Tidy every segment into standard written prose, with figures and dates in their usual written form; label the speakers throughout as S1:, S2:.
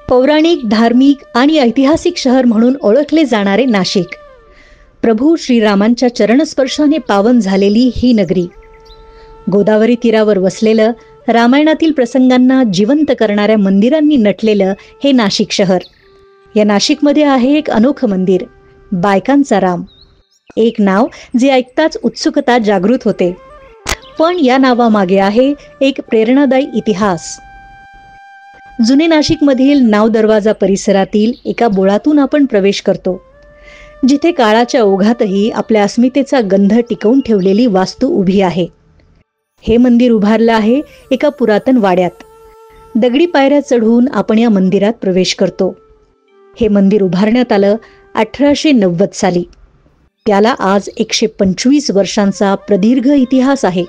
S1: पौराणिक, धार्मिक आणि ऐतिहासिक शहर म्हणून ओळखले जाणारे नाशिक, प्रभू श्रीरामांच्या चरणस्पर्शाने पावन झालेली ही नगरी, गोदावरी तीरावर वसलेलं, रामायणातील प्रसंगांना जिवंत करणाऱ्या मंदिरांनी नटलेलं हे नाशिक शहर. या नाशिकमध्ये आहे एक अनोखं मंदिर, बायकांचा राम. एक नाव जे ऐकताच उत्सुकता जागृत होते. पण या नावामागे आहे एक प्रेरणादायी इतिहास. जुने नाशिकमधील नाव दरवाजा परिसरातील एका बोळातून आपण प्रवेश करतो, जिथे काळाच्या ओघातही आपल्या अस्मितेचा गंध टिकवून ठेवलेली वास्तू उभी आहे. हे मंदिर उभारलं आहे एका पुरातन वाड्यात. दगडी पायऱ्या चढून आपण या मंदिरात प्रवेश करतो. हे मंदिर उभारण्यात आलं 1890 साली. त्याला आज 125 वर्षांचा प्रदीर्घ इतिहास आहे.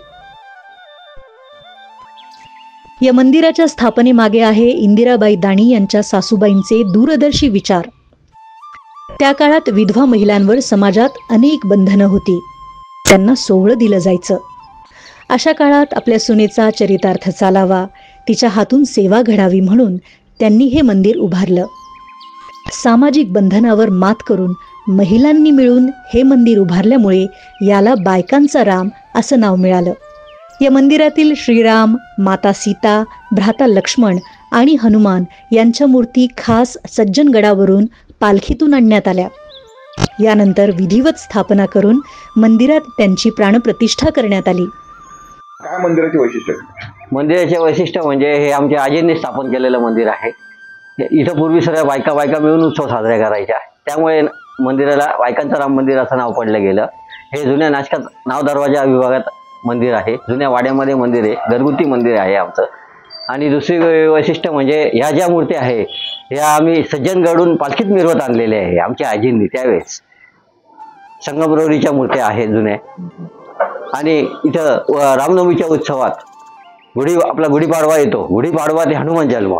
S1: या मंदिराच्या स्थापनेमागे आहे इंदिराबाई दाणी यांच्या सासूबाईंचे दूरदर्शी विचार. त्या काळात विधवा महिलांवर समाजात अनेक बंधनं होती. त्यांना सोवळं दिलं जायचं. अशा काळात आपल्या सुनेचा चरितार्थ चालावा, तिच्या हातून सेवा घडावी म्हणून त्यांनी हे मंदिर उभारलं. सामाजिक बंधनावर मात करून महिलांनी मिळून हे मंदिर उभारल्यामुळे याला बायकांचा राम असं नाव मिळालं. या मंदिरातील श्रीराम, माता सीता, भ्राता लक्ष्मण आणि हनुमान यांच्या मूर्ती खास सज्जनगडावरून पालखीतून आणण्यात आल्या. यानंतर विधिवत स्थापना करून मंदिरात त्यांची प्राणप्रतिष्ठा करण्यात आली.
S2: काय मंदिराचे वैशिष्ट्य?
S3: मंदिराचे वैशिष्ट्य म्हणजे हे आमच्या आजींनी स्थापन केलेलं मंदिर आहे. इथं पूर्वी सगळ्या बायका मिळून उत्सव साजरे करायच्या, त्यामुळे मंदिराला बायकांचं राम मंदिर असं नाव पडलं गेलं. हे जुन्या नाशकात नाव दरवाजा विभागात मंदिर आहे. जुन्या वाड्यामध्ये मंदिर आहे, घरगुती मंदिर आहे आमचं. आणि दुसरी वैशिष्ट्य म्हणजे ह्या ज्या मूर्ती आहे ह्या आम्ही सज्जनगडून पालखीत मिरवत आणलेल्या आहे आमच्या आजींनी. त्यावेळेस संगमरवरीच्या मूर्त्या आहेत जुन्या. आणि इथं रामनवमीच्या उत्सवात आपला गुढीपाडवा येतो. गुढीपाडवा ते हनुमान जन्म.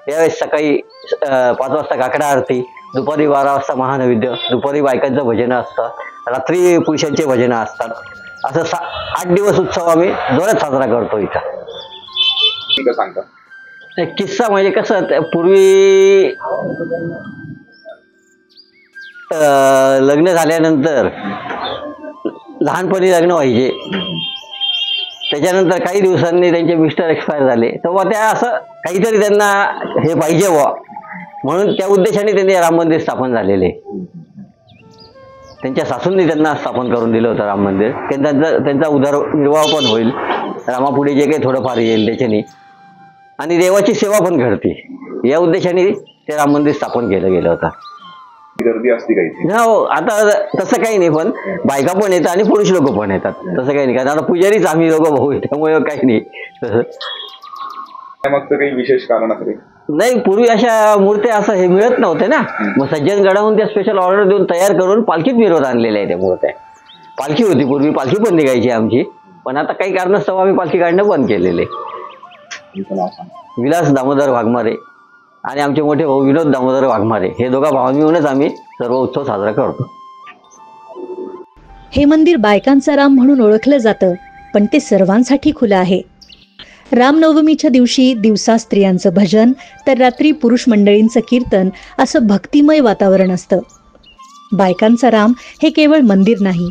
S3: यावेळेस सकाळी 5 वाजता काकडा आरती, दुपारी 12 वाजता महानैवेद्य, दुपारी बायकांचं भजनं असतं, रात्री पुरुषांचे भजनं असतात. असं 8 दिवस उत्सव आम्ही जोरात साजरा करतो इथं.
S2: सांगता
S3: एक किस्सा म्हणजे कसं, पूर्वी लग्न झाल्यानंतर लहानपणी लग्न व्हायचे, त्याच्यानंतर काही दिवसांनी त्यांचे मिस्टर एक्सपायर झाले, तेव्हा त्या असं काहीतरी त्यांना हे पाहिजे व्हा म्हणून त्या उद्देशाने त्यांनी राम मंदिर स्थापन झालेले. त्यांच्या सासूंनी त्यांना स्थापन करून दिलं होतं राम मंदिर. त्यांचा उदरनिर्वाह पण होईल, रामापुढे जे काही थोडंफार येईल त्याच्याने, आणि देवाची सेवा पण घडते, या उद्देशाने ते राम मंदिर स्थापन केलं गेलं होतं.
S2: गर्दी असते काही?
S3: हो, आता तसं काही नाही, पण बायका पण येतात आणि पुरुष लोक पण येतात, तसं काही नाही. कारण आता पुजारीच आम्ही लोक भाऊ, त्यामुळे काही नाही तसं.
S2: मग काही विशेष कारण असेल?
S3: नाही, पूर्वी अशा मूर्त्या असं हे मिळत नव्हते ना, मग सज्जनगडाहून त्या स्पेशल ऑर्डर देऊन तयार करून पालखीत मिरवत आणलेल्या आहे त्या मूर्त्या. पालखी होती पूर्वी, पालखी पण निघायची आमची, पण आता काही कारणास्तव आम्ही पालखी काढणं बंद केलेले. विलास दामोदर वाघमारे आणि आमचे मोठे भाऊ विनोद दामोदर वाघमारे, हे दोघा भावांनी मिळूनच आम्ही सर्व उत्सव साजरा करतो.
S1: हे मंदिर बायकांचा राम म्हणून ओळखलं जातं, पण ते सर्वांसाठी खुलं आहे. रामनवमीच्या दिवशी दिवसा स्त्रियांचं भजन, तर रात्री पुरुष मंडळींचं कीर्तन, असं भक्तिमय वातावरण असतं. बायकांचा राम हे केवळ मंदिर नाही,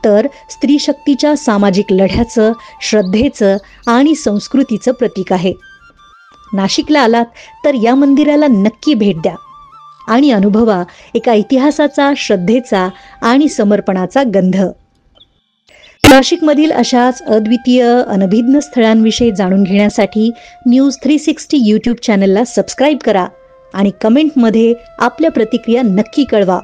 S1: तर स्त्री शक्तीच्या सामाजिक लढ्याचं, श्रद्धेचं आणि संस्कृतीचं प्रतीक आहे. नाशिकला आलात तर या मंदिराला नक्की भेट द्या आणि अनुभवा एका इतिहासाचा, श्रद्धेचा आणि समर्पणाचा गंध. नाशिकमधील अशाच अद्वितीय, अनभिज्ञ स्थळांविषयी जाणून घेण्यासाठी न्यूज 360 यूट्यूब चॅनलला सबस्क्राईब करा आणि कमेंटमध्ये आपल्या प्रतिक्रिया नक्की कळवा.